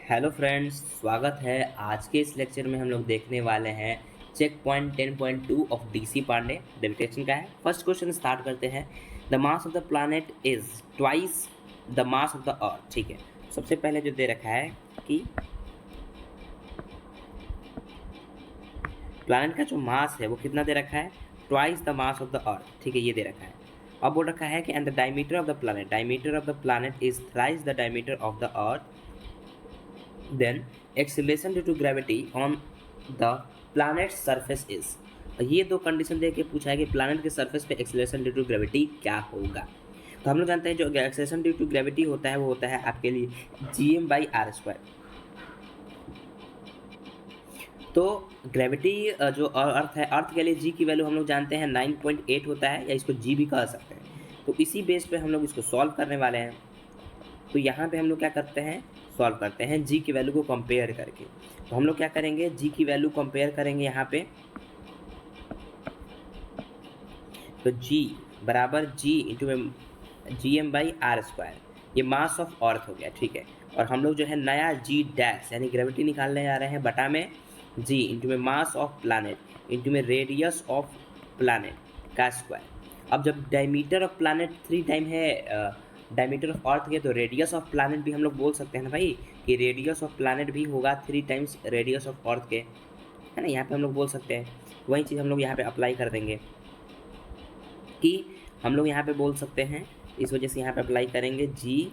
Hello friends, स्वागत है। आज के इस लेक्चर में हम लोग देखने वाले हैं check point 10.2 of DC Pandey gravitation का है। फर्स्ट क्वेश्चन स्टार्ट करते हैं। The mass of the planet is twice the mass of the earth. ठीक है, सबसे पहले जो दे रखा है कि प्लैनेट का जो मास है वो कितना दे रखा है, twice the mass of the earth. ठीक है, ये दे रखा है। अब बोल रखा है कि and the diameter of the planet is thrice the diameter of the earth, then acceleration due to gravity on the planet's surface is। ये दो कंडीशन दे के पूछा है कि प्लैनेट के सरफेस पे एक्सेलरेशन ड्यू टू ग्रेविटी क्या होगा। तो हम लोग जानते हैं जो एक्सेलरेशन ड्यू टू ग्रेविटी होता है वो होता है आपके लिए gm/r²। तो ग्रेविटी जो अर्थ है, अर्थ के लिए जी की वैल्यू हम लोग जानते हैं 9.8 होता है, या इसको जी भी कह सकते हैं। तो इसी बेस पे हम लोग इसको सॉल्व करने वाले हैं। तो यहाँ पे हम लोग क्या करते हैं, सॉल्व करते हैं जी की वैल्यू को कंपेयर करके। तो हम लोग क्या करेंगे, जी की वैल्यू कंपेयर करेंगे यहाँ पे। तो जी बराबर जी इंटू gm/r², ये मास ऑफ अर्थ हो गया। ठीक है, और हम लोग जो है नया जी डैश यानी ग्रेविटी निकालने जा रहे हैं बटा में जी इंटू में मास ऑफ प्लैनेट इंटू में रेडियस ऑफ प्लैनेट का स्क्वायर। अब जब डायमीटर ऑफ प्लैनेट 3 टाइम है डायमीटर ऑफ अर्थ के, तो रेडियस ऑफ प्लैनेट भी हम लोग बोल सकते हैं ना भाई, कि रेडियस ऑफ प्लैनेट भी होगा 3 टाइम्स रेडियस ऑफ अर्थ के, है ना। यहाँ पे हम लोग बोल सकते हैं, वही चीज़ हम लोग यहाँ पे अप्लाई कर देंगे कि हम लोग यहाँ पे बोल सकते हैं। इस वजह से यहाँ पे अप्लाई करेंगे g/g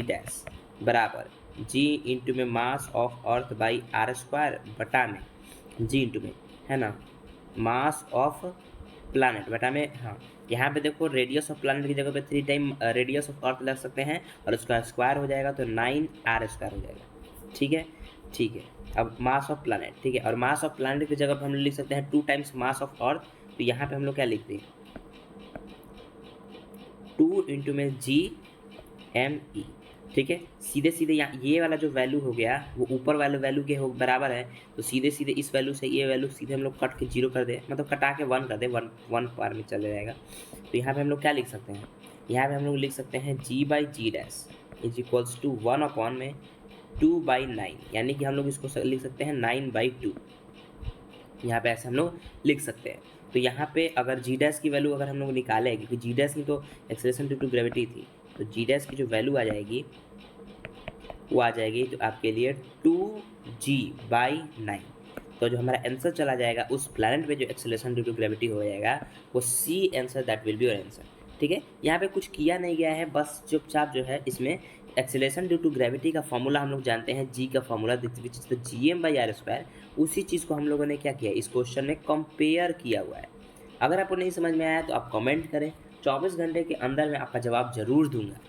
डैश बराबर g इंटू में mass of earth by r² बटा में g इंटू में, है ना, मास ऑफ प्लैनेट बटा में। हाँ, यहाँ पे देखो रेडियस ऑफ प्लैनेट की जगह पे 3 टाइम रेडियस ऑफ अर्थ लग सकते हैं, और उसका स्क्वायर हो जाएगा तो 9r² हो जाएगा। ठीक है, ठीक है। अब मास ऑफ प्लैनेट, ठीक है, और मास ऑफ प्लैनेट की जगह पे हम लिख सकते हैं 2 टाइम्स मास ऑफ अर्थ। तो यहाँ पे हम लोग क्या लिखते हैं, 2 इंटू में gme। ठीक है, सीधे सीधे यहाँ ये वाला जो वैल्यू हो गया वो ऊपर वाले वैल्यू के हो बराबर है। तो सीधे सीधे इस वैल्यू से ये वैल्यू सीधे हम लोग कट के 0 कर दे, मतलब कटा के 1 कर दे, 1 पार में चले जाएगा। तो यहाँ पे हम लोग क्या लिख सकते हैं, यहाँ पे हम लोग लिख सकते हैं g/g dash is equals to 1 में 2/9, यानी कि हम लोग इसको लिख सकते हैं 9/2। यहाँ पे ऐसे हम लोग लिख सकते हैं। तो यहाँ पे अगर जी डैश की वैल्यू अगर हम लोग निकालें, क्योंकि जी डैश की तो एक्सेलरेशन ड्यू टू ग्रेविटी थी, तो जी डैश की जो वैल्यू आ जाएगी वो आ जाएगी तो आपके लिए 2g/9। तो जो हमारा आंसर चला जाएगा उस प्लैनेट पे जो एक्सेलरेशन ड्यू टू ग्रेविटी हो जाएगा वो c answer, that will be your answer. ठीक है, यहाँ पे कुछ किया नहीं गया है, बस चुपचाप जो है इसमें एक्सेलरेशन ड्यू टू ग्रेविटी का फॉर्मूला हम लोग जानते हैं, जी का formula which is the gm/r²। उसी चीज़ को हम लोगों ने क्या किया, इस क्वेश्चन में कंपेयर किया हुआ है। अगर आपको नहीं समझ में आया तो आप कमेंट करें, 24 घंटे के अंदर मैं आपका जवाब जरूर दूंगा।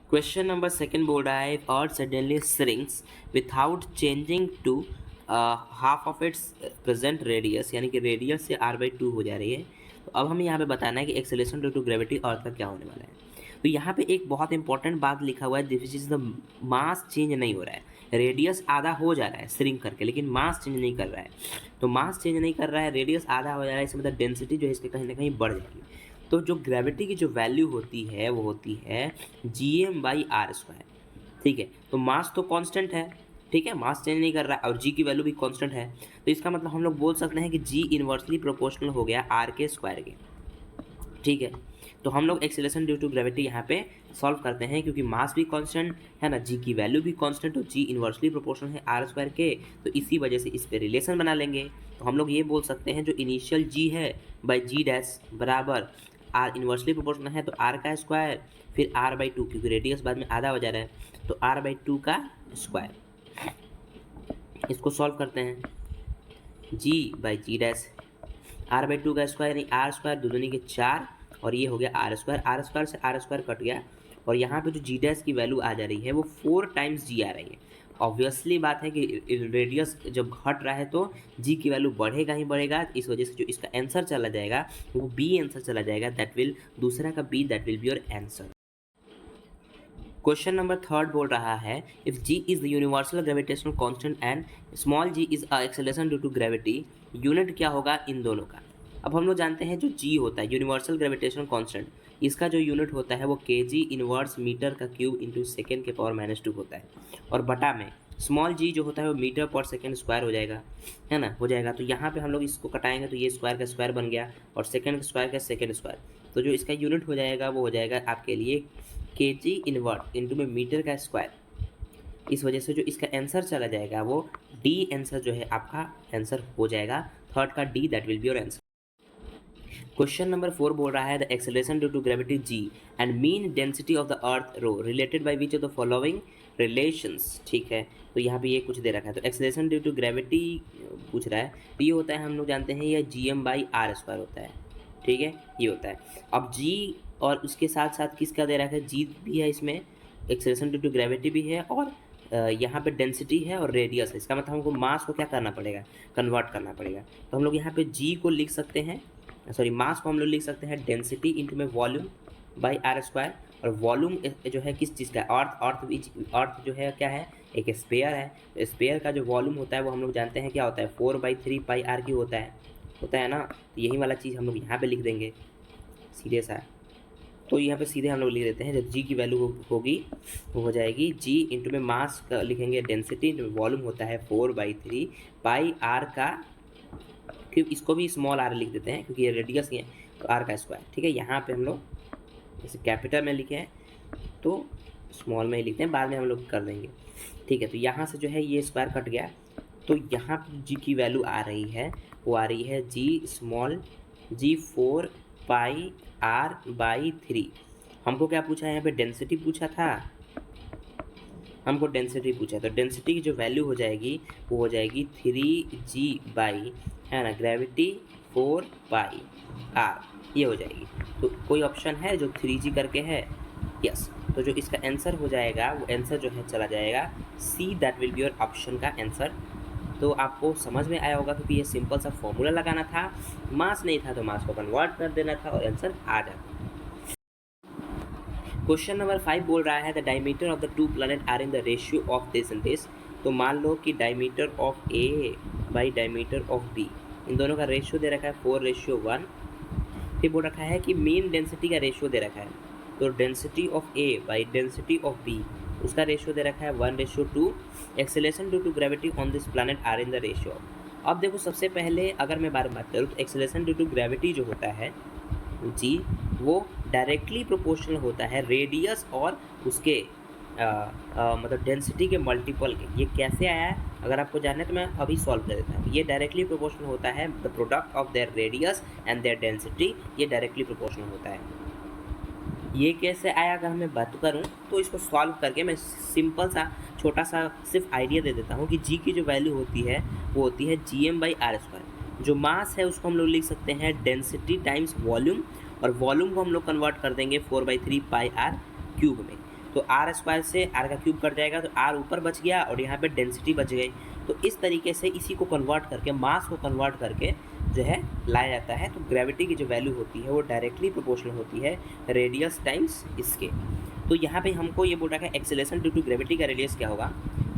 क्वेश्चन नंबर 2 बोल रहा है, earth suddenly shrinks without changing to half of its present radius, यानी कि रेडियस से r/2 हो जा रही है। तो अब हमें यहाँ पे बताना है कि एक्सेलरेशन ड्यू टू ग्रेविटी अर्थ का क्या होने वाला है। तो यहाँ पे एक बहुत इंपॉर्टेंट बात लिखा हुआ है, this is the mass change नहीं हो रहा है, रेडियस आधा हो जा रहा है श्रिंक करके, लेकिन मास चेंज नहीं कर रहा है। तो मास चेंज नहीं कर रहा है, रेडियस आधा हो जा रहा है, इसमें मतलब डेंसिटी जो है इसकी कहीं ना कहीं बढ़ जाएगी। तो जो ग्रेविटी की जो वैल्यू होती है वो होती है gm/r²। ठीक है, तो मास तो कांस्टेंट है, ठीक है, मास चेंज नहीं कर रहा है, और g की वैल्यू भी कांस्टेंट है। तो इसका मतलब हम लोग बोल सकते हैं कि g इन्वर्सली प्रोपोर्शनल हो गया r के स्क्वायर के। ठीक है, तो हम लोग एक्सेलरेशन ड्यू टू ग्रेविटी यहाँ पे सॉल्व करते हैं, क्योंकि मास भी कांस्टेंट है ना, जी की वैल्यू भी कांस्टेंट, और जी इन्वर्सली प्रोपोर्शनल है r² के, तो इसी वजह से इस पे रिलेशन बना लेंगे। तो हम लोग ये बोल सकते हैं जो इनिशियल जी है बाई जी डैश बराबर आर इन्वर्सली प्रोपोर्शनल है तो r का स्क्वायर, फिर r/2, क्योंकि रेडियस बाद में आधा हो जा रहा है, तो r/2 का स्क्वायर। इसको सॉल्व करते हैं, g/g डैश r/2 का स्क्वायर यानी r² दूनी के 4, और ये हो गया r² से r² कट गया, और यहाँ पे जो g डैश की वैल्यू आ जा रही है वो 4 टाइम्स g आ रही है। ऑब्वियसली बात है कि रेडियस जब घट रहा है तो g की वैल्यू बढ़ेगा ही बढ़ेगा, इस वजह से जो इसका आंसर चला जाएगा वो b आंसर चला जाएगा, दैट विल दूसरा का b, that will be your answer. Question number 3 बोल रहा है, if g is the universal gravitational constant and small g is acceleration due to gravity, unit क्या होगा इन दोनों का। अब हम लोग जानते हैं जो g होता है यूनिवर्सल ग्रेविटेशनल कांस्टेंट, इसका जो यूनिट होता है वो केजी इनवर्स मीटर का क्यूब इंटू सेकेंड के पावर -2 होता है, और बटा में स्मॉल जी जो होता है वो मीटर पर सेकेंड स्क्वायर हो जाएगा, है ना, हो जाएगा। तो यहाँ पे हम लोग इसको कटाएंगे तो ये स्क्वायर का स्क्वायर बन गया और सेकेंड का स्क्वायर का सेकेंड स्क्वायर, तो जो इसका यूनिट हो जाएगा वो हो जाएगा आपके लिए केजी इनवर्स इंटू में मीटर का स्क्वायर। इस वजह से जो इसका आंसर चला जाएगा वो डी आंसर जो है आपका आंसर हो जाएगा, थर्ड का d, that will be your answer. Question number 4 बोल रहा है the acceleration due to gravity g and mean density of the earth rho related by which of the following relations. ठीक है, तो यहाँ पे ये कुछ दे रखा है, तो एक्सेलरेशन ड्यू टू ग्रेविटी पूछ रहा है, तो ये होता है हम लोग जानते हैं ये GM/r² होता है। ठीक है, ये होता है। अब जी और उसके साथ साथ किसका दे रखा है, जी भी है इसमें, एक्सेलरेशन ड्यू टू ग्रेविटी भी है, और यहाँ पे डेंसिटी है और रेडियस है। इसका मतलब हमको मास को क्या करना पड़ेगा, कन्वर्ट करना पड़ेगा। तो हम लोग यहाँ पे जी को लिख सकते हैं, सॉरी मास को हम लोग लिख सकते हैं डेंसिटी इंटू में वॉल्यूम बाई r², और वॉल्यूम जो है किस चीज़ का, अर्थ जो है क्या है, एक स्पेयर है। तो स्पेयर का जो वॉल्यूम होता है वो हम लोग जानते हैं क्या होता है, 4/3 πr³ होता है ना। तो यही वाला चीज़ हम लोग यहाँ पे लिख देंगे सीधे सा। तो यहाँ पे सीधे हम लोग लिख देते हैं, जब जी की वैल्यू होगी वो हो जाएगी जी इंटू में मास का लिखेंगे डेंसिटी इंटू में वॉल्यूम होता है 4/3 πr का क्योंकि इसको भी स्मॉल r लिख देते हैं क्योंकि ये रेडियस ही है, तो r का स्क्वायर। ठीक है, यहाँ पे हम लोग जैसे कैपिटल में लिखे हैं तो स्मॉल में ही लिखते हैं, बाद में हम लोग कर देंगे। ठीक है, तो यहाँ से जो है ये स्क्वायर कट गया, तो यहाँ पे जी की वैल्यू आ रही है, वो आ रही है जी 4πr/3। हमको क्या पूछा है यहाँ पे, डेंसिटी पूछा था, हमको डेंसिटी पूछा, तो डेंसिटी की जो वैल्यू हो जाएगी वो हो जाएगी 3g है ना, ग्रेविटी 4πr, ये हो जाएगी। तो कोई ऑप्शन है जो 3g करके है, यस। तो जो इसका आंसर हो जाएगा वो आंसर जो है चला जाएगा C, that will be your option का आंसर। तो आपको समझ में आया होगा क्योंकि ये सिंपल सा फॉर्मूला लगाना था, मास नहीं था तो मास को कन्वर्ट कर देना था और आंसर आ जाता। क्वेश्चन नंबर 5 बोल रहा है the diameter of the two planet are in the ratio of this and this. तो मान लो कि diameter of A by diameter of B, इन दोनों का रेशियो दे रखा है 4:1। फिर बोल रखा है कि मीन डेंसिटी का रेशियो दे रखा है, तो density of A by density of b उसका रेशियो दे रखा है 1:2। Acceleration due to gravity on this planet are in the ratio. अब देखो सबसे पहले अगर मैं बात करूँ तो एक्सेलरेशन ड्यू टू ग्रेविटी जो होता है जी, वो डायरेक्टली प्रोपोर्शनल होता है रेडियस और उसके मतलब डेंसिटी के मल्टीपल के। ये कैसे आया है अगर आपको जानना है तो मैं अभी सॉल्व कर देता हूँ। ये डायरेक्टली प्रोपोर्शनल होता है the product of their radius and their density, ये डायरेक्टली प्रोपोर्शनल होता है। ये कैसे आया अगर मैं बात करूँ तो इसको सॉल्व करके मैं सिंपल सा छोटा सा सिर्फ आइडिया दे देता हूँ कि जी की जो वैल्यू होती है वो होती है GM/r²। जो मास है उसको हम लोग लिख सकते हैं डेंसिटी टाइम्स वॉल्यूम, और वॉल्यूम को हम लोग कन्वर्ट कर देंगे 4/3 πr³ में। तो r² से r का क्यूब कट जाएगा तो r ऊपर बच गया और यहाँ पे डेंसिटी बच गई। तो इस तरीके से इसी को कन्वर्ट करके, मास को कन्वर्ट करके जो है लाया जाता है। तो ग्रेविटी की जो वैल्यू होती है वो डायरेक्टली प्रोपोर्शनल होती है रेडियस टाइम्स इसके। तो यहाँ पे हमको ये बोल रखा है एक्सेलरेशन ड्यू टू ग्रेविटी का रेडियस क्या होगा।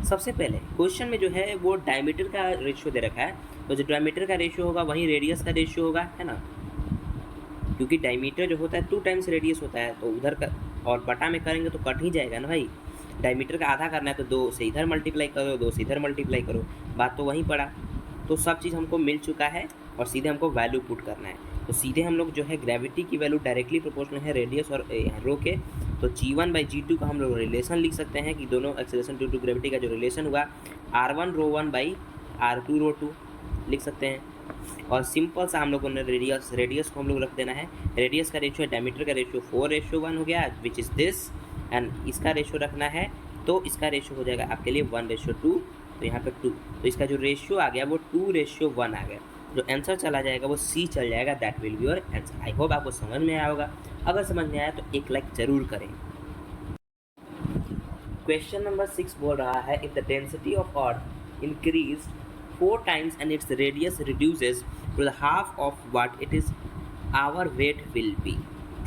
सबसे पहले क्वेश्चन में जो है वो डायमीटर का रेशियो दे रखा है, तो जो डायमीटर का रेशियो होगा वहीं रेडियस का रेशियो होगा, है ना, क्योंकि डायमीटर जो होता है 2 टाइम्स रेडियस होता है, तो उधर का और बटा में करेंगे तो कट ही जाएगा ना भाई। डायमीटर का आधा करना है तो 2 से इधर मल्टीप्लाई करो, 2 से इधर मल्टीप्लाई करो, बात तो वहीं पड़ा। तो सब चीज़ हमको मिल चुका है और सीधे हमको वैल्यू पुट करना है। तो सीधे हम लोग जो है ग्रेविटी की वैल्यू डायरेक्टली प्रोपोर्शनल है रेडियस और रो के, तो G1/G2 का हम लोग रिलेशन लिख सकते हैं कि दोनों एक्सेलरेशन ड्यू टू ग्रेविटी का जो रिलेशन हुआ r1ρ1/r2ρ2 लिख सकते हैं। और सिंपल सा हम लोगों ने रेडियस को हम लोग रख देना है। रेडियस का रेशियो है डायमीटर का रेशियो 4:1 हो गया, विच इज़ दिस, एंड इसका रेशियो रखना है तो इसका रेशियो हो जाएगा आपके लिए 1:2, तो यहाँ पे 2, तो इसका जो रेशियो आ गया वो 2:1 आ गया। जो आंसर चला जाएगा वो सी चल जाएगा, that will be your answer. I hope आपको समझ में आया होगा। अगर समझ में आया तो एक लाइक जरूर करें। क्वेश्चन नंबर 6 बोल रहा है if the density of earth increase 4 times and its radius reduces to the half of what it is, our weight will be।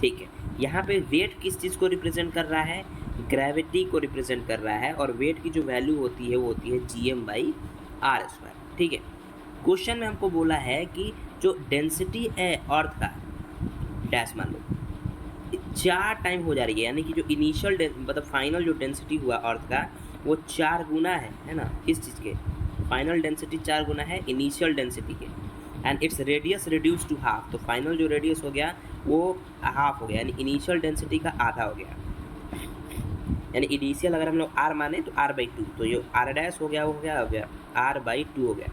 ठीक है, यहाँ पे वेट किस चीज़ को रिप्रेजेंट कर रहा है, ग्रेविटी को रिप्रेजेंट कर रहा है, और वेट की जो वैल्यू होती है वो होती है GM/r²। ठीक है, क्वेश्चन में हमको बोला है कि जो डेंसिटी है अर्थ का डैश मान लो, 4 टाइम हो जा रही है, यानी कि जो इनिशियल मतलब फाइनल जो डेंसिटी हुआ अर्थ का वो 4 गुना है ना, किस चीज़ के? फाइनल डेंसिटी 4 गुना है इनिशियल डेंसिटी के, and its radius reduce to half. तो फाइनल जो रेडियस हो गया वो हाफ हो गया, यानी इनिशियल डेंसिटी का आधा हो गया। यानी इनिशियल अगर हम लोग r माने तो r/2, तो ये r डैश हो गया, वो क्या हो गया r/2 हो गया।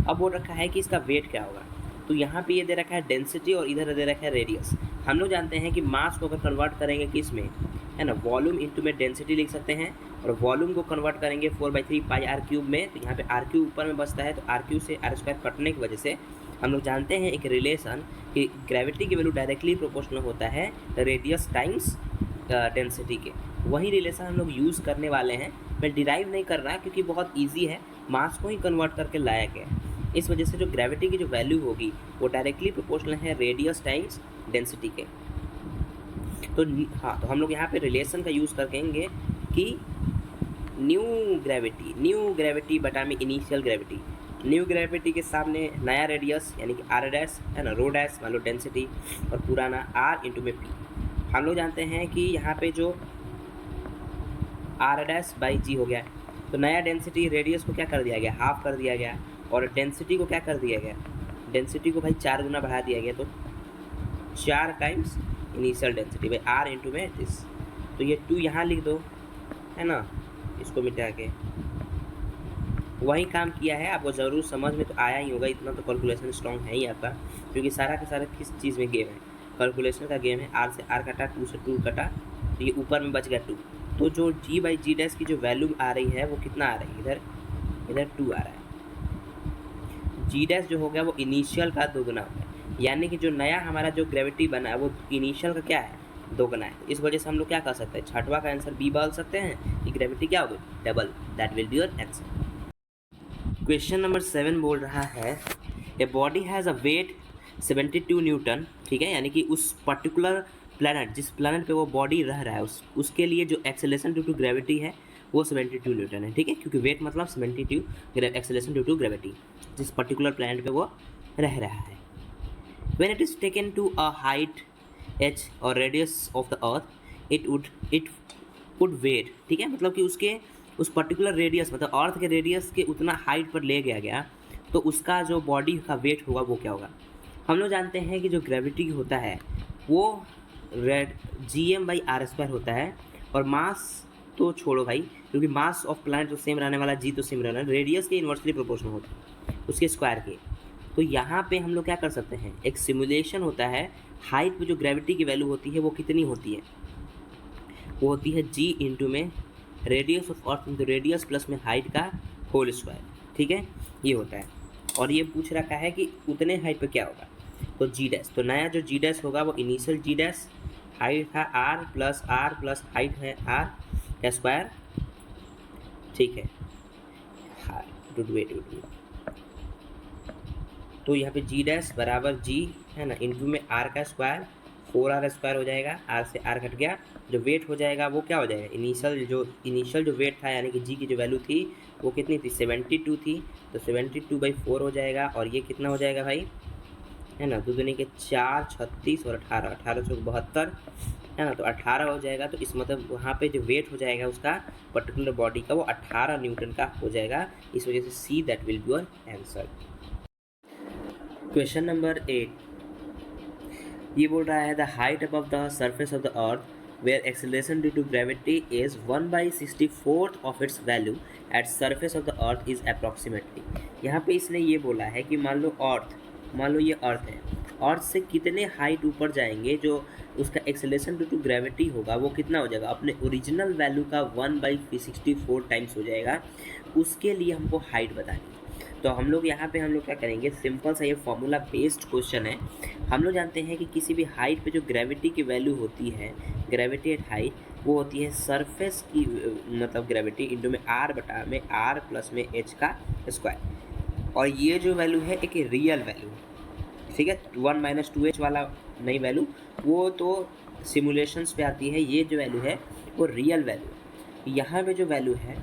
अब वो रखा है कि इसका वेट क्या होगा, तो यहाँ पे ये दे रखा है डेंसिटी और इधर दे रखा है रेडियस। हम लोग जानते हैं कि मास को अगर कन्वर्ट करेंगे किस में, है ना, वॉल्यूम इंटू में डेंसिटी लिख सकते हैं, और वॉल्यूम को कन्वर्ट करेंगे 4/3 पाई r क्यूब में, तो यहाँ पे r क्यूब ऊपर में बचता है, तो r क्यूब से r स्क्वायर कटने की वजह से हम लोग जानते हैं एक रिलेशन कि ग्रेविटी की वैल्यू डायरेक्टली प्रोपोर्शनल होता है रेडियस टाइम्स डेंसिटी के। वही रिलेशन हम लोग यूज़ करने वाले हैं। मैं डिराइव नहीं कर रहा क्योंकि बहुत ईजी है, मास को ही कन्वर्ट करके लाया गया है। इस वजह से जो ग्रेविटी की जो वैल्यू होगी वो डायरेक्टली प्रोपोर्शनल है रेडियस टाइम्स डेंसिटी के। तो हाँ, तो हम लोग यहाँ पे रिलेशन का यूज़ करेंगे कि न्यू ग्रेविटी बटा में इनिशियल ग्रेविटी। न्यू ग्रेविटी के सामने नया रेडियस यानी कि r डैश, है ना, रो डैश मान लो डेंसिटी, और पुराना r इंटू में p। हम लोग जानते हैं कि यहाँ पे जो r'/g हो गया, तो नया डेंसिटी रेडियस को क्या कर दिया गया, हाफ कर दिया गया, और डेंसिटी को क्या कर दिया गया, डेंसिटी को भाई 4 गुना बढ़ा दिया गया, तो 4 टाइम्स इनिशियल डेंसिटी भाई r इंटू में दिस। तो ये 2 यहाँ लिख दो, है ना, इसको मिटा के वही काम किया है। आपको ज़रूर समझ में तो आया ही होगा, इतना तो कैलकुलेशन स्ट्रॉन्ग है ही आपका, क्योंकि सारा का सारा किस चीज़ में गेम है, कैलकुलेशन का गेम है। r से r कटा, 2 से 2 कटा, तो ये ऊपर में बच गया 2। तो जो g/g डैश की जो वैल्यू आ रही है वो कितना आ रही है, इधर 2 आ रहा है। g डैश जो हो गया वो इनिशियल का 2 गुना हो गया, यानी कि जो नया हमारा जो ग्रेविटी बना है वो इनिशियल का क्या है, 2 गुना है। इस वजह से हम लोग क्या कर सकते हैं, छठवां का आंसर बी बोल सकते हैं कि ग्रेविटी क्या होगी, double. That will be your answer. Question number 7 बोल रहा है a body has a weight 72 newton, ठीक है, यानी कि उस पर्टिकुलर प्लैनेट, जिस प्लैनेट पे वो बॉडी रह रहा है, उसके लिए जो एक्सेलरेशन ड्यू टू ग्रेविटी है वो 72 न्यूटन है, ठीक है, क्योंकि वेट मतलब 72, एक्सेलरेशन ड्यू टू ग्रेविटी, जिस पर्टिकुलर प्लैनेट पे वो रह रहा है। When it is taken to a height h और radius of the earth it would weigh, ठीक है, मतलब कि उसके उस पर्टिकुलर रेडियस मतलब अर्थ के रेडियस के उतना हाइट पर ले गया, तो उसका जो बॉडी का वेट होगा वो क्या होगा। हम लोग जानते हैं कि जो ग्रेविटी होता है वो gm/r² होता है, और मास तो छोड़ो भाई, क्योंकि मास ऑफ प्लैनेट तो सेम रहने वाला, g तो सेम रहना, रेडियस के इन्वर्सली प्रोपोर्शनल होता है उसके स्क्वायर के। तो यहाँ पे हम लोग क्या कर सकते हैं, एक सिमुलेशन होता है, हाइट पे जो ग्रेविटी की वैल्यू होती है वो कितनी होती है, वो होती है g इंटू में radius of earth into radius plus में हाइट का होल स्क्वायर, ठीक है, ये होता है। और ये पूछ रखा है कि उतने हाइट पे क्या होगा, तो g डैश, तो नया जो g डैश होगा वो इनिशियल g डैश, हाइट था r प्लस हाइट है r का स्क्वायर, ठीक है, तो यहाँ पे g डैश बराबर g, है ना, इंटू में r का स्क्वायर, 4r² हो जाएगा, r से r कट गया, जो वेट हो जाएगा वो क्या हो जाएगा, इनिशियल जो वेट था यानी कि g की जो वैल्यू थी वो कितनी थी, 72 थी, तो 72/4 हो जाएगा, और ये कितना हो जाएगा भाई, है ना, 2 दूनी के 4, 36 और 18, 1872, है ना, तो 18 हो जाएगा। तो इस मतलब वहाँ पे जो वेट हो जाएगा उसका पर्टिकुलर बॉडी का वो 18 न्यूटन का हो जाएगा। इस वजह से c that will be your answer. Question number 8 ये बोल रहा है the height above the surface of the earth where acceleration due to gravity is 1/64 of its value at surface of the earth is approximately. यहाँ पे इसने ये बोला है कि मान लो ये अर्थ है, अर्थ से कितने हाइट ऊपर जाएंगे जो उसका एक्सेलरेशन ड्यू टू ग्रेविटी होगा वो कितना हो जाएगा, अपने ओरिजिनल वैल्यू का 1/64 टाइम्स हो जाएगा। उसके लिए हमको हाइट बतानी है। तो हम लोग यहाँ पे हम लोग क्या करेंगे, सिंपल सा ये फॉर्मूला बेस्ड क्वेश्चन है। हम लोग जानते हैं कि किसी भी हाइट पे जो ग्रेविटी की वैल्यू होती है, ग्रेविटी एट हाइट, वो होती है सरफेस की मतलब ग्रेविटी इंटू में r बटा में r प्लस में h का स्क्वायर। और ये जो वैल्यू है एक रियल वैल्यू है, ठीक है, 1 - 2h वाला नहीं वैल्यू, वो तो सिमुलेशंस पे आती है। ये जो वैल्यू है वो रियल वैल्यू है। यहाँ पे जो वैल्यू है,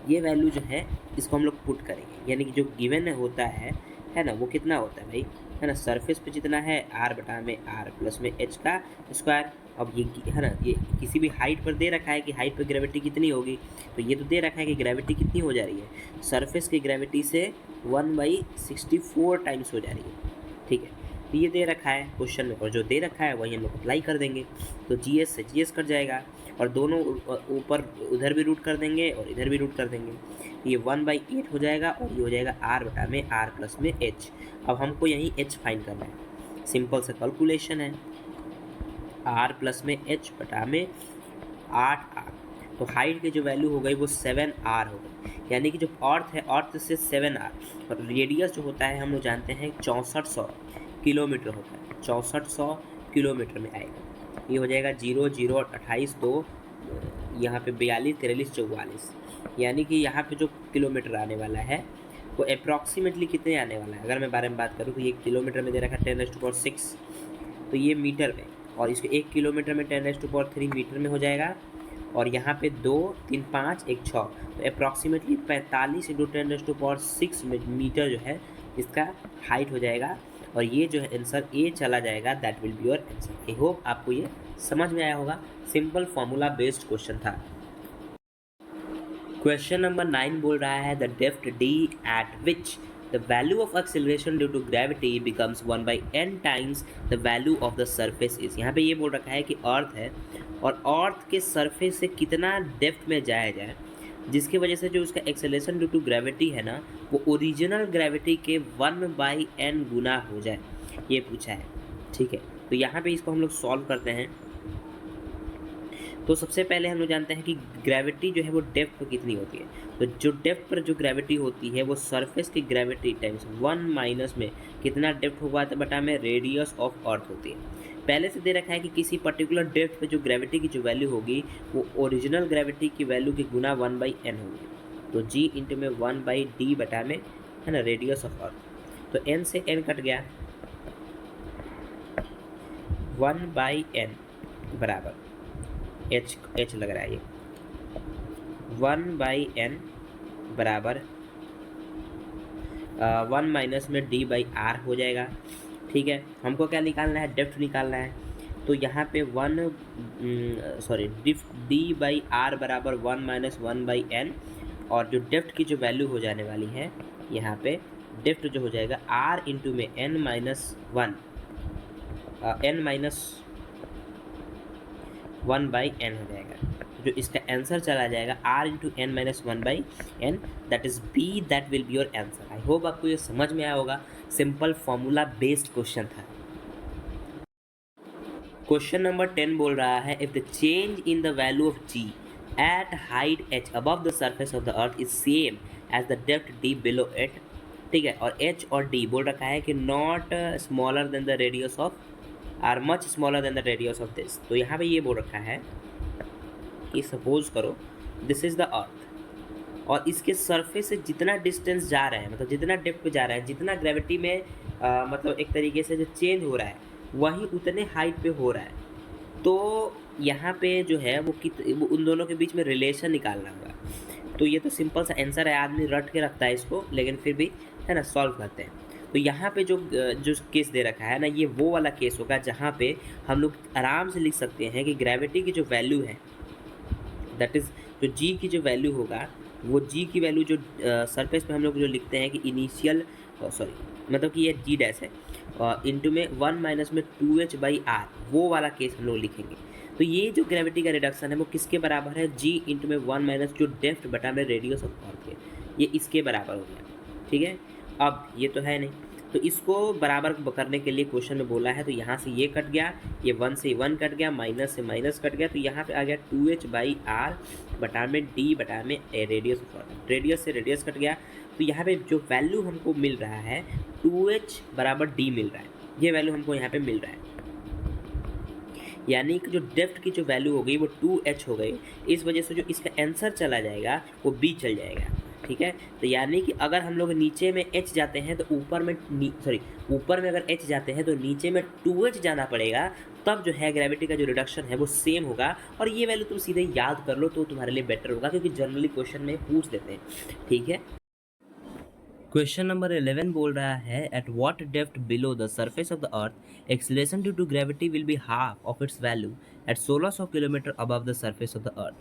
ये वैल्यू जो है इसको हम लोग पुट करेंगे, यानी कि जो गिवन होता है ना, वो कितना होता है भाई, है ना, सरफेस पे जितना है r बटा में r प्लस में h का स्क्वायर, अब ये है ना, ये किसी भी हाइट पर दे रखा है कि हाइट पर ग्रेविटी कितनी होगी, तो ये तो दे रखा है कि ग्रेविटी कितनी हो जा रही है, सरफेस की ग्रेविटी से 1/64 टाइम्स हो जा रही है। ठीक है, तो ये दे रखा है क्वेश्चन में, और जो दे रखा है वही हम लोग अप्लाई कर देंगे। तो जीएस से जीएस कट जाएगा, और दोनों ऊपर उधर भी रूट कर देंगे और इधर भी रूट कर देंगे। ये 1/8 हो जाएगा, और ये हो जाएगा आर बटा में आर प्लस में एच। अब हमको यहीं एच फाइंड करना है, सिंपल सा कैलकुलेशन है, आर प्लस में एच बटा में 8r। तो हाइट की जो वैल्यू हो गई वो 7r हो गई, यानी कि जो अर्थ है, अर्थ से 7r, और रेडियस जो होता है हम लोग जानते हैं 6400 किलोमीटर होता है, 6400 किलोमीटर में आएगा। ये हो जाएगा 0 0 28, तो यहाँ पे 42 43 44, यानी कि यहाँ पे जो किलोमीटर आने वाला है वो अप्रॉक्सीमेटली कितने आने वाला है। अगर मैं बारे में बात करूँ तो ये किलोमीटर में दे रखा है 10⁻6, तो ये मीटर में, और इसको 1 किलोमीटर में 10⁻3 मीटर में हो जाएगा, और यहाँ पे 2 3 5 1 6, तो अप्रॉक्सीमेटली 45 × 10⁻6 मीटर जो है इसका हाइट हो जाएगा। और ये जो है आंसर ए चला जाएगा, that will be your answer. I hope आपको ये समझ में आया होगा, सिंपल फॉर्मूला बेस्ड क्वेश्चन था। क्वेश्चन नंबर 9 बोल रहा है the depth d at which the value of acceleration due to gravity becomes 1/n times the value of the surface is। यहाँ पे ये बोल रखा है कि अर्थ है, और अर्थ के सरफेस से कितना डेप्थ में जाया जाए जिसकी वजह से जो उसका एक्सेलरेशन ड्यू टू ग्रेविटी है ना, वो ओरिजिनल ग्रेविटी के 1/n गुना हो जाए, ये पूछा है। ठीक है, तो यहाँ पे इसको हम लोग सॉल्व करते हैं। तो सबसे पहले हम लोग जानते हैं कि ग्रेविटी जो है वो डेप्थ पर कितनी होती है। तो जो डेप्थ पर जो ग्रेविटी होती है वो सरफेस की ग्रेविटी टाइम्स 1 माइनस में कितना डेप्थ होगा बटा में रेडियस ऑफ अर्थ होती है। पहले से दे रखा है कि किसी पर्टिकुलर डेप्थ पे जो ग्रेविटी की जो वैल्यू होगी वो ओरिजिनल ग्रेविटी की वैल्यू की गुना 1/n होगी। तो g इंटू में 1/d बटा में, है ना, रेडियस ऑफ अर्थ। तो n से n कट गया, 1/n बराबर h लग रहा है ये, 1/n बराबर 1 माइनस में d/r हो जाएगा। ठीक है, हमको क्या निकालना है, डेप्थ निकालना है। तो यहाँ पे d/r बराबर 1 माइनस 1/n, और जो डेप्थ की जो वैल्यू हो जाने वाली है यहाँ पे डेप्थ जो हो जाएगा r इंटू में n माइनस 1/n हो जाएगा। जो इसका आंसर चला जाएगा r into n minus 1/n, that is b, that will be your answer. I hope आपको ये समझ में आया होगा, सिंपल फॉर्मूला बेस्ड क्वेश्चन था। क्वेश्चन नंबर 10 बोल रहा है if the change in the value of g at height h above the surface of the earth is same as the depth d below it. ठीक है, और h और d बोल रखा है कि not smaller than the radius of, are much smaller than the radius of this. तो यहाँ पे ये बोल रखा है कि सपोज करो दिस इज द अर्थ, और इसके सरफेस से जितना डिस्टेंस जा रहा है, मतलब जितना डेप्थ पे जा रहा है, जितना ग्रेविटी में मतलब एक तरीके से जो चेंज हो रहा है वही उतने हाइट पे हो रहा है। तो यहाँ पे जो है वो उन दोनों के बीच में रिलेशन निकालना होगा। तो ये तो सिंपल सा आंसर है, आदमी रट के रखता है इसको, लेकिन फिर भी है ना सॉल्व करते हैं। तो यहाँ पे जो केस दे रखा है ना, ये वो वाला केस होगा जहाँ पे हम लोग आराम से लिख सकते हैं कि ग्रेविटी की जो वैल्यू है, दैट इज़ जो g की जो वैल्यू होगा, वो g की वैल्यू जो सरफेस पे हम लोग जो लिखते हैं कि इनिशियल, मतलब कि ये g डैश है, इंटू में 1 माइनस में 2h/r, वो वाला केस हम लोग लिखेंगे। तो ये जो ग्रेविटी का रिडक्शन है वो किसके बराबर है, g इंटू में 1 माइनस जो डेप्थ बटा में रेडियस ऑफ अर्थ है, ये इसके बराबर हो गया। ठीक है, अब ये तो है नहीं, तो इसको बराबर करने के लिए क्वेश्चन में बोला है, तो यहाँ से ये कट गया, ये 1 से 1 कट गया, माइनस से माइनस कट गया, तो यहाँ पे आ गया 2h/r बटा में d बटा में रेडियस ऑफ अर्थ, रेडियस से रेडियस कट गया। तो यहाँ पे जो वैल्यू हमको मिल रहा है 2h बराबर d मिल रहा है, ये वैल्यू हमको यहाँ पे मिल रहा है, यानी कि जो डेप्थ की जो वैल्यू हो गई वो 2h हो गई। इस वजह से जो इसका आंसर चला जाएगा वो b चल जाएगा। ठीक है, तो यानी कि अगर हम लोग नीचे में h जाते हैं तो ऊपर में अगर h जाते हैं तो नीचे में 2h जाना पड़ेगा, तब जो है ग्रेविटी का जो रिडक्शन है वो सेम होगा। और ये वैल्यू तुम सीधे याद कर लो तो तुम्हारे लिए बेटर होगा, क्योंकि जनरली क्वेश्चन में पूछ लेते हैं। ठीक है, क्वेश्चन नंबर 11 बोल रहा है at what depth below the surface of the earth acceleration due to gravity will be half of its value at 1600 kilometre above the surface of the earth.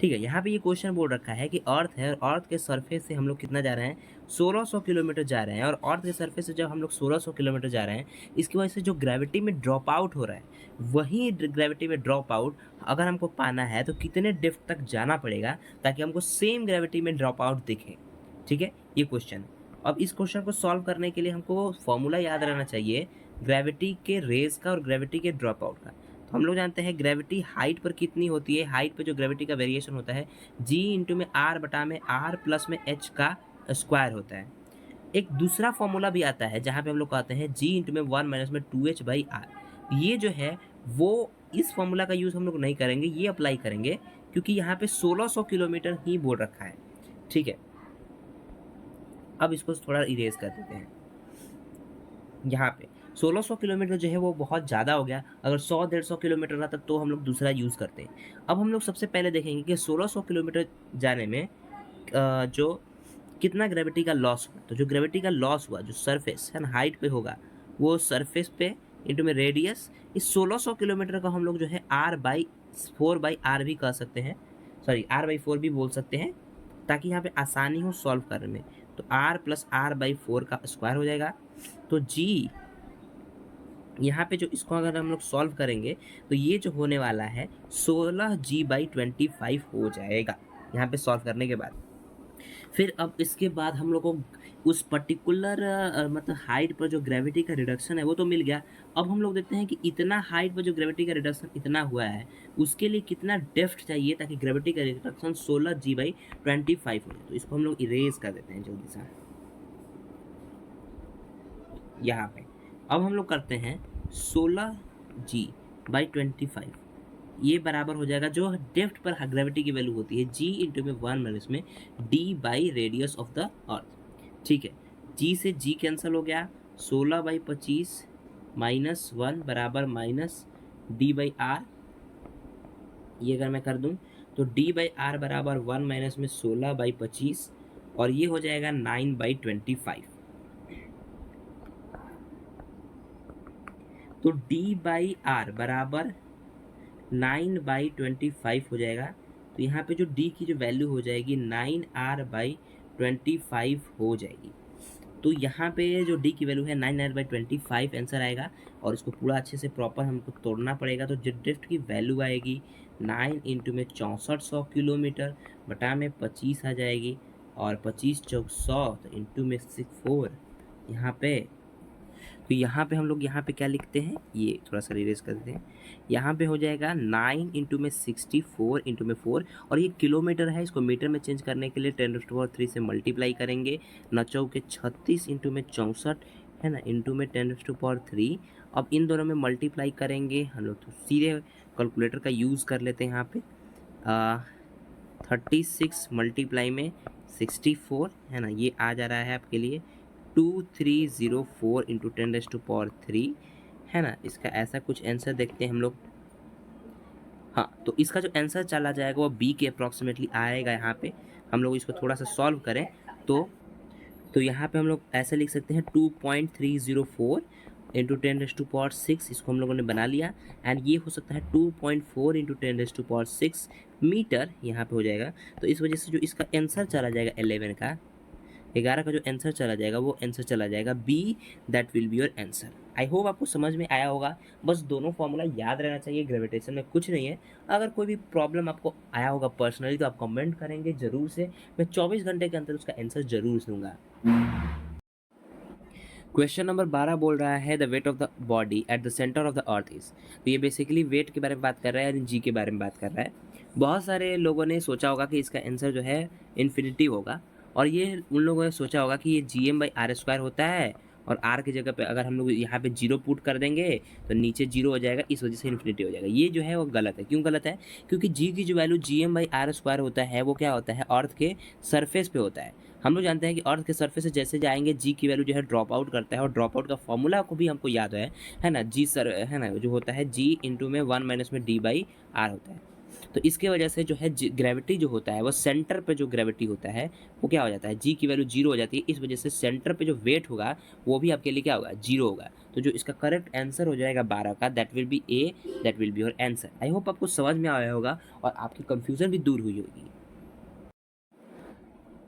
ठीक है, यहाँ पे ये क्वेश्चन बोल रखा है कि अर्थ है और अर्थ के सरफेस से हम लोग कितना जा रहे हैं, 1600 किलोमीटर जा रहे हैं। और अर्थ के सरफेस से जब हम लोग 1600 किलोमीटर जा रहे हैं, इसकी वजह से जो ग्रेविटी में ड्रॉप आउट हो रहा है, वही ग्रेविटी में ड्रॉप आउट अगर हमको पाना है तो कितने डेप्थ तक जाना पड़ेगा ताकि हमको सेम ग्रेविटी में ड्रॉप आउट दिखे। ठीक है, ये क्वेश्चन। अब इस क्वेश्चन को सॉल्व करने के लिए हमको फॉर्मूला याद रहना चाहिए ग्रेविटी के रेज का और ग्रेविटी के ड्रॉप आउट का। तो हम लोग जानते हैं ग्रेविटी हाइट पर कितनी होती है, हाइट पर जो ग्रेविटी का वेरिएशन होता है जी इंटू में आर बटा में आर प्लस में एच का स्क्वायर होता है। एक दूसरा फॉर्मूला भी आता है जहाँ पे हम लोग कहते हैं जी इंटू में 1 माइनस में 2h बाई आर। ये जो है वो इस फॉर्मूला का यूज़ हम लोग नहीं करेंगे, ये अप्लाई करेंगे क्योंकि यहाँ पे 1600 किलोमीटर ही बोल रखा है। ठीक है, अब इसको थोड़ा इरेज कर देते हैं। यहाँ पे 1600 किलोमीटर जो है वो बहुत ज़्यादा हो गया, अगर 100-150 किलोमीटर रहता तो हम लोग दूसरा यूज़ करते हैं। अब हम लोग सबसे पहले देखेंगे कि 1600 किलोमीटर जाने में जो कितना ग्रेविटी का लॉस हुआ। तो जो ग्रेविटी का लॉस हुआ जो सरफेस है ना हाइट पे होगा, वो सरफेस पे इंटू में रेडियस, इस 1600 किलोमीटर का हम लोग जो है r/4/r भी कह सकते हैं, सॉरी r/4 भी बोल सकते हैं ताकि यहाँ पे आसानी हो सॉल्व करने में। तो r प्लस r/4 का स्क्वायर हो जाएगा। तो g यहाँ पे जो इसको अगर हम लोग सॉल्व करेंगे तो ये जो होने वाला है 16g/25 हो जाएगा यहाँ पे सॉल्व करने के बाद। फिर अब इसके बाद हम लोग को उस पर्टिकुलर मतलब हाइट पर जो ग्रेविटी का रिडक्शन है वो तो मिल गया। अब हम लोग देखते हैं कि इतना हाइट पर जो ग्रेविटी का रिडक्शन इतना हुआ है उसके लिए कितना डेप्थ चाहिए ताकि ग्रेविटी का रिडक्शन 16g/25 हो जाए। तो इसको हम लोग इरेज कर देते हैं जल्दी से यहाँ पे। अब हम लोग करते हैं 16g/25, ये बराबर हो जाएगा जो डेप्थ पर ग्रेविटी की वैल्यू होती है g इंटू में 1 माइनस में d by radius of the earth. ठीक है, g से g कैंसिल हो गया, 16/25 माइनस 1 बराबर माइनस d बाई आर। ये अगर मैं कर दूं तो d बाई आर बराबर 1 माइनस में 16/25 और ये हो जाएगा 9/25। तो d बाई आर बराबर 9/25 हो जाएगा। तो यहाँ पे जो d की जो वैल्यू हो जाएगी 9r/25 हो जाएगी। तो यहाँ पे जो d की वैल्यू है 9r/25 आंसर आएगा। और इसको पूरा अच्छे से प्रॉपर हमको तोड़ना पड़ेगा। तो जो ड्रिफ्ट की वैल्यू आएगी 9 इंटू में 6400 किलोमीटर बटा में 25 आ जाएगी और 25 चौक 100 तो इंटू में 64 यहाँ पे। तो यहाँ पे हम लोग यहाँ पे क्या लिखते हैं, ये थोड़ा सा रिरेज कर देते हैं। यहाँ पे हो जाएगा 9 इंटू में 64 इंटू में 4 और ये किलोमीटर है, इसको मीटर में चेंज करने के लिए 10⁻³ से मल्टीप्लाई करेंगे। 9 के 36 इंटू में 64 है ना इंटू में 10⁻³। अब इन दोनों में मल्टीप्लाई करेंगे हम लोग, तो सीधे कैलकुलेटर का यूज़ कर लेते हैं। यहाँ पे 36 मल्टीप्लाई में 64 है ना, ये आ जा रहा है आपके लिए 2304 इंटू 10⁻³ है ना। इसका ऐसा कुछ आंसर देखते हैं हम लोग। हाँ, तो इसका जो आंसर चला जाएगा वो बी के अप्रॉक्सीमेटली आएगा। यहाँ पे हम लोग इसको थोड़ा सा सॉल्व करें तो यहाँ पे हम लोग ऐसे लिख सकते हैं 2.304 इंटू 10⁻6, इसको हम लोगों ने बना लिया। एंड ये हो सकता है 2.4 इंटू 10⁻6 मीटर यहाँ पे हो जाएगा। तो इस वजह से जो इसका आंसर चला जाएगा 11 का जो आंसर चला जाएगा वो आंसर चला जाएगा b, that will be your answer. I hope आपको समझ में आया होगा। बस दोनों फॉर्मूला याद रहना चाहिए, ग्रेविटेशन में कुछ नहीं है। अगर कोई भी प्रॉब्लम आपको आया होगा पर्सनली तो आप कमेंट करेंगे ज़रूर से, मैं 24 घंटे के अंदर उसका आंसर ज़रूर दूंगा। क्वेश्चन नंबर 12 बोल रहा है the weight of the body at the centre of the earth is. तो ये बेसिकली वेट के बारे में बात कर रहा है यानी जी के बारे में बात कर रहा है। बहुत सारे लोगों ने सोचा होगा कि इसका आंसर जो है इन्फिनिटी होगा और ये उन लोगों ने सोचा होगा कि ये GM/r² होता है और r की जगह पे अगर हम लोग यहाँ पे 0 पुट कर देंगे तो नीचे 0 हो जाएगा, इस वजह से इन्फिनिटी हो जाएगा। ये जो है वो गलत है। क्यों गलत है? क्योंकि g की जो वैल्यू GM/r² होता है वो क्या होता है, अर्थ के सरफेस पे होता है। हम लोग जानते हैं कि अर्थ के सरफेस से जैसे जाएंगे जी की वैल्यू जो है ड्रॉप आउट करता है और ड्रॉप आउट का फॉर्मूला को भी हमको याद है ना, जी सर है ना, जो होता है जी इंटू में 1 माइनस में d/r होता है। तो इसके वजह से जो है ग्रेविटी जो होता है वो सेंटर पे जो ग्रेविटी होता है वो क्या हो जाता है, जी की वैल्यू जीरो हो जाती है। इस वजह से सेंटर पे जो वेट होगा वो भी आपके लिए क्या होगा, जीरो होगा। तो जो इसका करेक्ट आंसर हो जाएगा 12 का, that will B A, that will be your answer. I hope आपको समझ में आया होगा और आपकी कंफ्यूजन भी दूर हुई होगी।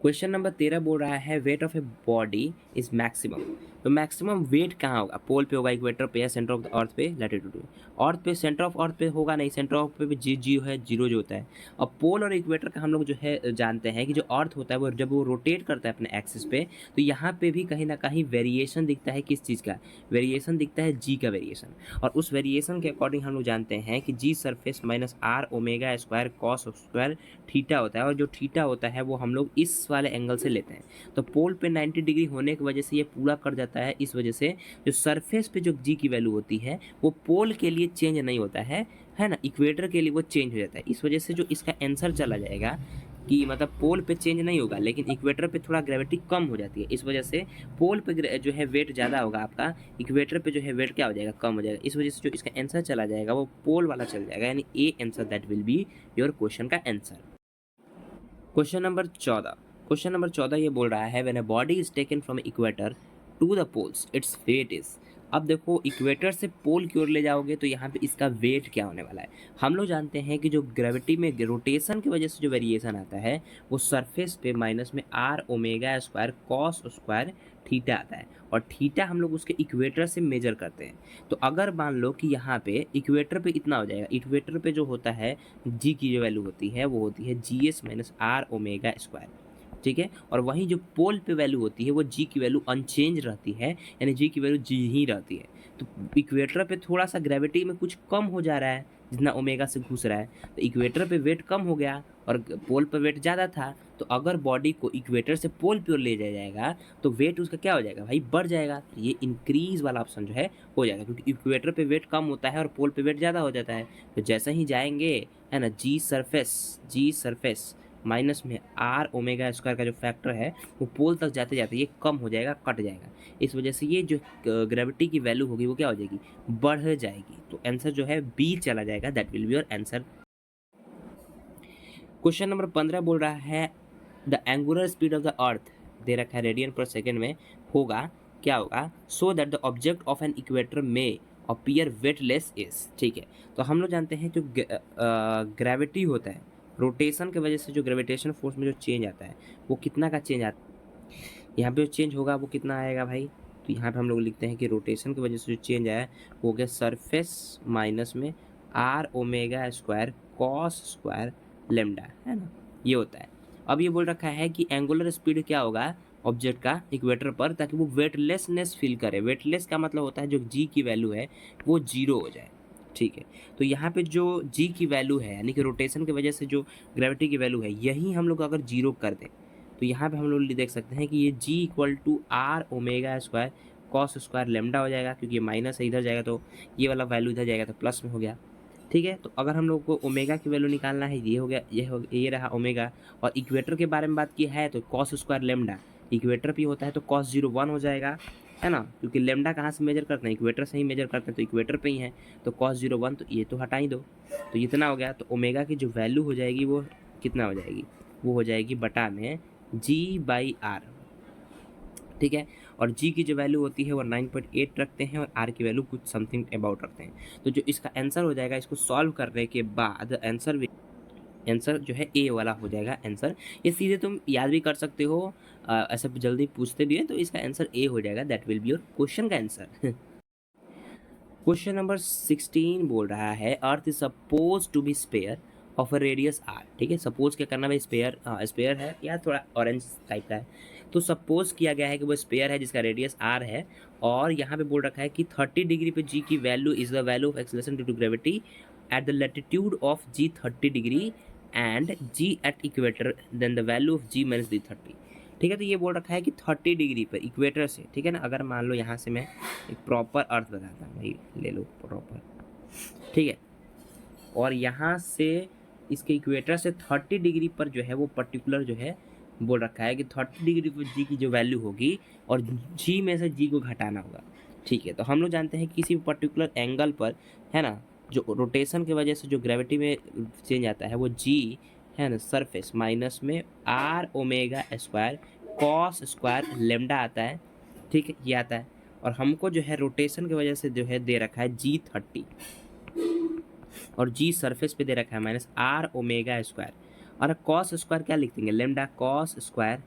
क्वेश्चन नंबर 13 बोल रहा है weight of a body is maximum. तो मैक्सिमम वेट कहाँ होगा, पोल पे होगा, इक्वेटर पे या सेंटर ऑफ द अर्थ पे, लैटिट्यूड पे। अर्थ पे, सेंटर ऑफ अर्थ पे होगा नहीं, सेंटर ऑफ पे भी जी जी है, जीरो जो होता है। अब पोल और इक्वेटर का हम लोग जो है जानते हैं कि जो अर्थ होता है वो जब वो रोटेट करता है अपने एक्सिस पे, तो यहाँ पे भी कहीं ना कहीं वेरिएशन दिखता है। किस चीज़ का वेरिएशन दिखता है, जी का वेरिएशन। और उस वेरिएशन के अकॉर्डिंग हम लोग जानते हैं कि G surface minus are omega square cos square theta होता है। और जो थीटा होता है वो हम लोग इस वाले एंगल से लेते हैं। तो पोल पे 90 डिग्री होने की वजह से ये पूरा कर जाता है। इस वजह से जो सरफेस पे जो जी की वैल्यू होती है वो पोल के लिए चेंज नहीं होता है ना, इक्वेटर के लिए वो चेंज हो जाता है। इस वजह से जो इसका आंसर चला जाएगा कि मतलब पोल पे चेंज नहीं होगा लेकिन इक्वेटर पे थोड़ा ग्रेविटी कम हो जाती है। इस वजह से पोल पे जो है वेट ज़्यादा होगा आपका, इक्वेटर पे जो है वेट क्या हो जाएगा, कम हो जाएगा। इस वजह से जो इसका आंसर चला जाएगा वो पोल वाला चल जाएगा, यानी A answer that will be your question का answer. Question number 14। Question number 14 ये बोल रहा है when a body is taken from equator to the poles its weight is. अब देखो इक्वेटर से पोल की ओर ले जाओगे तो यहाँ पे इसका वेट क्या होने वाला है। हम लोग जानते हैं कि जो ग्रेविटी में रोटेशन की वजह से जो वेरिएशन आता है वो सरफेस पे माइनस में r omega square cos square theta आता है। और थीटा हम लोग उसके इक्वेटर से मेजर करते हैं। तो अगर मान लो कि यहाँ पे इक्वेटर पे इतना हो जाएगा, इक्वेटर पे जो होता है जी की जो वैल्यू होती है वो होती है g s minus are omega square, ठीक है। और वहीं जो पोल पे वैल्यू होती है वो जी की वैल्यू अनचेंज रहती है, यानी जी की वैल्यू जी ही रहती है। तो इक्वेटर पे थोड़ा सा ग्रेविटी में कुछ कम हो जा रहा है जितना ओमेगा से घुस रहा है, तो इक्वेटर पे वेट कम हो गया और पोल पे वेट ज़्यादा था। तो अगर बॉडी को इक्वेटर से पोल पे ले जाया जाएगा तो वेट उसका क्या हो जाएगा भाई, बढ़ जाएगा। तो ये इंक्रीज वाला ऑप्शन जो है हो जाएगा, क्योंकि इक्वेटर पे वेट कम होता है और पोल पे वेट ज़्यादा हो जाता है। तो जैसे ही जाएंगे है ना, जी सरफेस माइनस में आर ओमेगा स्क्वायर का जो फैक्टर है वो पोल तक जाते जाते ये कम हो जाएगा, कट जाएगा। इस वजह से ये जो ग्रेविटी की वैल्यू होगी वो क्या हो जाएगी, बढ़ जाएगी। तो आंसर जो है बी चला जाएगा, that will be your answer. Question number 15 बोल रहा है the angular speed of the earth दे रखा है रेडियन पर सेकेंड में, होगा क्या होगा, so that the object of an equator में अपीयर वेटलेस इज। ठीक है, तो हम लोग जानते हैं जो ग्रेविटी होता है, रोटेशन की वजह से जो ग्रेविटेशन फोर्स में जो चेंज आता है वो कितना का चेंज आता है, यहाँ पे जो चेंज होगा वो कितना आएगा भाई। तो यहाँ पे हम लोग लिखते हैं कि रोटेशन की वजह से जो चेंज आया वो हो गया सरफेस माइनस में r omega square cos square lambda, है ना, ये होता है। अब ये बोल रखा है कि एंगुलर स्पीड क्या होगा ऑब्जेक्ट का इक्वेटर पर, ताकि वो वेटलेसनेस फील करे। वेटलेस का मतलब होता है जो जी की वैल्यू है वो जीरो हो जाए, ठीक है। तो यहाँ पे जो जी की वैल्यू है यानी कि रोटेशन की वजह से जो ग्रेविटी की वैल्यू है यही हम लोग अगर जीरो कर दें तो यहाँ पे हम लोग देख सकते हैं कि ये G equal to R omega square cos square lambda हो जाएगा, क्योंकि ये माइनस है इधर जाएगा तो ये वाला वैल्यू इधर जाएगा तो प्लस में हो गया, ठीक है। तो अगर हम लोग को ओमेगा की वैल्यू निकालना है, ये हो गया, ये रहा ओमेगा। और इक्वेटर के बारे में बात की है तो कॉस स्क्वायर लेमडा इक्वेटर पे होता है तो कॉस 01 हो जाएगा, है ना, क्योंकि लेमडा कहाँ से मेजर करते हैं, इक्वेटर से ही मेजर करते हैं, तो इक्वेटर पे ही है तो कॉस 01, तो ये तो हटा ही दो, तो इतना हो गया। तो ओमेगा की जो वैल्यू हो जाएगी वो कितना हो जाएगी, वो हो जाएगी बटा में G/R, ठीक है। और जी की जो वैल्यू होती है वो 9.8 रखते हैं और आर की वैल्यू कुछ समथिंग अबाउट रखते हैं। तो जो इसका आंसर हो जाएगा, इसको सॉल्व करने के बाद आंसर जो है ए वाला हो जाएगा आंसर। ये सीधे तुम याद भी कर सकते हो, ऐसे जल्दी पूछते भी हैं, तो इसका आंसर ए हो जाएगा, that will be your question का आंसर। क्वेश्चन नंबर 16 बोल रहा है earth is suppose to be sphere of a radius r. ठीक है, सपोज क्या करना भाई, स्पेयर है या थोड़ा ऑरेंज टाइप का है, तो सपोज किया गया है कि वो स्पेयर है जिसका रेडियस आर है। और यहाँ पे बोल रखा है कि 30 डिग्री पे जी की value is the value of acceleration due to gravity at the latitude of G 30 degree and G at equator, then the value of G minus D 30। ठीक है, तो ये बोल रखा है कि 30 डिग्री पर इक्वेटर से, ठीक है ना, अगर मान लो यहाँ से मैं एक प्रॉपर अर्थ बताता हूँ भाई, ले लो प्रॉपर, ठीक है। और यहाँ से इसके इक्वेटर से 30 डिग्री पर जो है वो पर्टिकुलर जो है बोल रखा है कि 30 डिग्री पर जी की जो वैल्यू होगी और जी में से जी को घटाना होगा, ठीक है। तो हम लोग जानते हैं कि किसी पर्टिकुलर एंगल पर, है ना, जो रोटेशन की वजह से जो ग्रेविटी में चेंज आता है वो g है ना, सरफेस माइनस में r omega square cos square lambda आता है, ठीक है, ये आता है। और हमको जो है रोटेशन की वजह से जो है दे रखा है G30 और G सरफेस पे दे रखा है माइनस आर ओमेगा स्क्वायर। और कॉस स्क्वायर क्या लिख देंगे, लेमडा कॉस स्क्वायर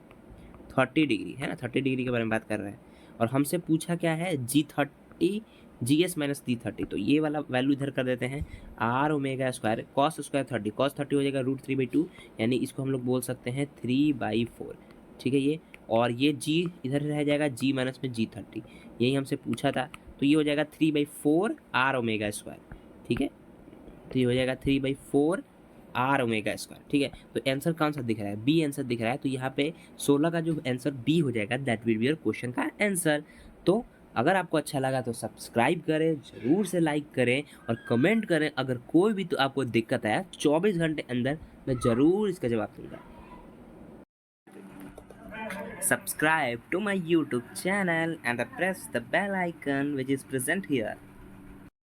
30 डिग्री है ना, 30 डिग्री के बारे में बात कर रहे हैं। और हमसे पूछा क्या है, G30 GS माइनस D30, तो ये वाला वैल्यू इधर कर देते हैं, r omega square cos square 30, cos 30 हो जाएगा √3/2, यानी इसको हम लोग बोल सकते हैं 3/4, ठीक है ये। और ये G इधर रह जाएगा G माइनस में G30, यही हमसे पूछा था, तो ये हो जाएगा 3/4 आर ओमेगा स्क्वायर, ठीक है। तो ये हो जाएगा 3/4 आर ओमेगा स्क्वायर, ठीक है। तो आंसर कौन सा दिख रहा है, बी आंसर दिख रहा है। तो यहाँ पे 16 का जो आंसर बी हो जाएगा, that will be your question का आंसर। तो अगर आपको अच्छा लगा तो सब्सक्राइब करें, ज़रूर से लाइक करें और कमेंट करें। अगर कोई भी तो आपको दिक्कत आया 24 घंटे अंदर मैं ज़रूर इसका जवाब दूंगा। Subscribe to my YouTube channel and press the bell icon which is present here.